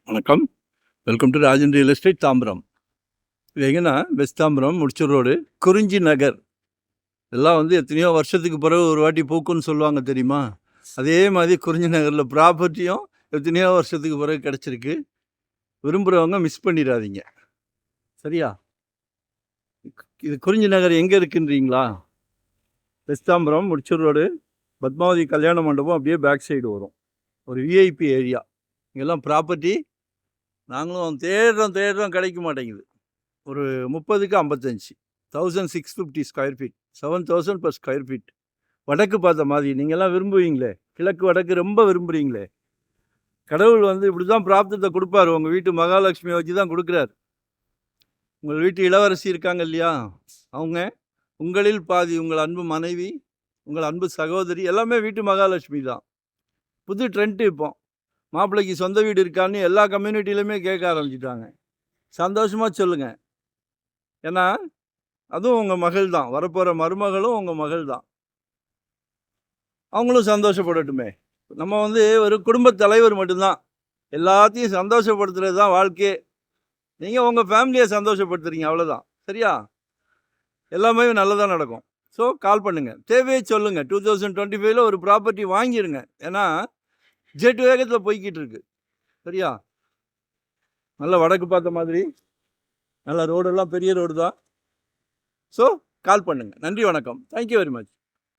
வணக்கம். Welcome to Rajan real estate Tambaram. இது எங்கன்னா வெஸ்ட் தாம்பரம் முடிச்சூர் ரோடு குறிஞ்சி நகர். இதெல்லாம் வந்து எத்தனையோ வருஷத்துக்கு பிறகு ஒரு வாட்டி பூக்குன்னு சொல்லுவாங்க தெரியுமா? அதே மாதிரி குறிஞ்சி நகரில் ப்ராப்பர்ட்டியும் எத்தனையோ வருஷத்துக்கு பிறகு கிடச்சிருக்கு. விரும்புகிறவங்க மிஸ் பண்ணிடாதீங்க. சரியா? இது குறிஞ்சி நகர் எங்கே இருக்குன்றீங்களா? வெஸ்ட் தாம்பரம் முடிச்சூர் ரோடு பத்மாவதி கல்யாண மண்டபம் அப்படியே பேக் சைடு வரும். ஒரு விஐபி ஏரியா. இங்கெல்லாம் ப்ராப்பர்ட்டி நாங்களும் தேடுறோம் கிடைக்க மாட்டேங்குது. ஒரு 30க்கு 55 1650 square feet 7000 per square feet. வடக்கு பார்த்த மாதிரி நீங்கள்லாம் விரும்புவீங்களே, கிழக்கு வடக்கு ரொம்ப விரும்புகிறீங்களே. கடவுள் வந்து இப்படி தான் பிராப்தத்தை கொடுப்பார். உங்கள் வீட்டு மகாலட்சுமியை வச்சு தான் கொடுக்குறார். உங்கள் வீட்டு இளவரசி இருக்காங்க இல்லையா, அவங்க உங்களில் பாதி. உங்கள் அன்பு மனைவி, உங்கள் அன்பு சகோதரி எல்லாமே வீட்டு மகாலட்சுமி தான். புது ட்ரெண்ட்டு இப்போ மாப்பிள்ளைக்கு சொந்த வீடு இருக்கான்னு எல்லா கம்யூனிட்டிலையுமே கேட்க ஆரம்பிச்சிட்டாங்க. சந்தோஷமாக சொல்லுங்கள். ஏன்னா அதுவும் உங்கள் மகள் தான். வரப்போகிற மருமகளும் உங்கள் மகள் தான். அவங்களும் சந்தோஷப்படட்டுமே. நம்ம வந்து ஒரு குடும்பத் தலைவர் மட்டும்தான். எல்லாத்தையும் சந்தோஷப்படுத்துறது தான் வாழ்க்கையே. நீங்கள் உங்கள் ஃபேமிலியை சந்தோஷப்படுத்துறீங்க, அவ்வளோதான். சரியா? எல்லாமே நல்லதாக நடக்கும். ஸோ கால் பண்ணுங்கள், தேவையை சொல்லுங்கள். 2025 ஒரு ப்ராப்பர்ட்டி வாங்கிடுங்க. ஏன்னா ஜெட் வேகத்தில் போய்கிட்டு இருக்கு. சரியா? நல்ல வடக்கு பார்த்த மாதிரி நல்ல ரோடெல்லாம் பெரிய ரோடு தான். ஸோ கால் பண்ணுங்கள். நன்றி, வணக்கம். Thank you very much.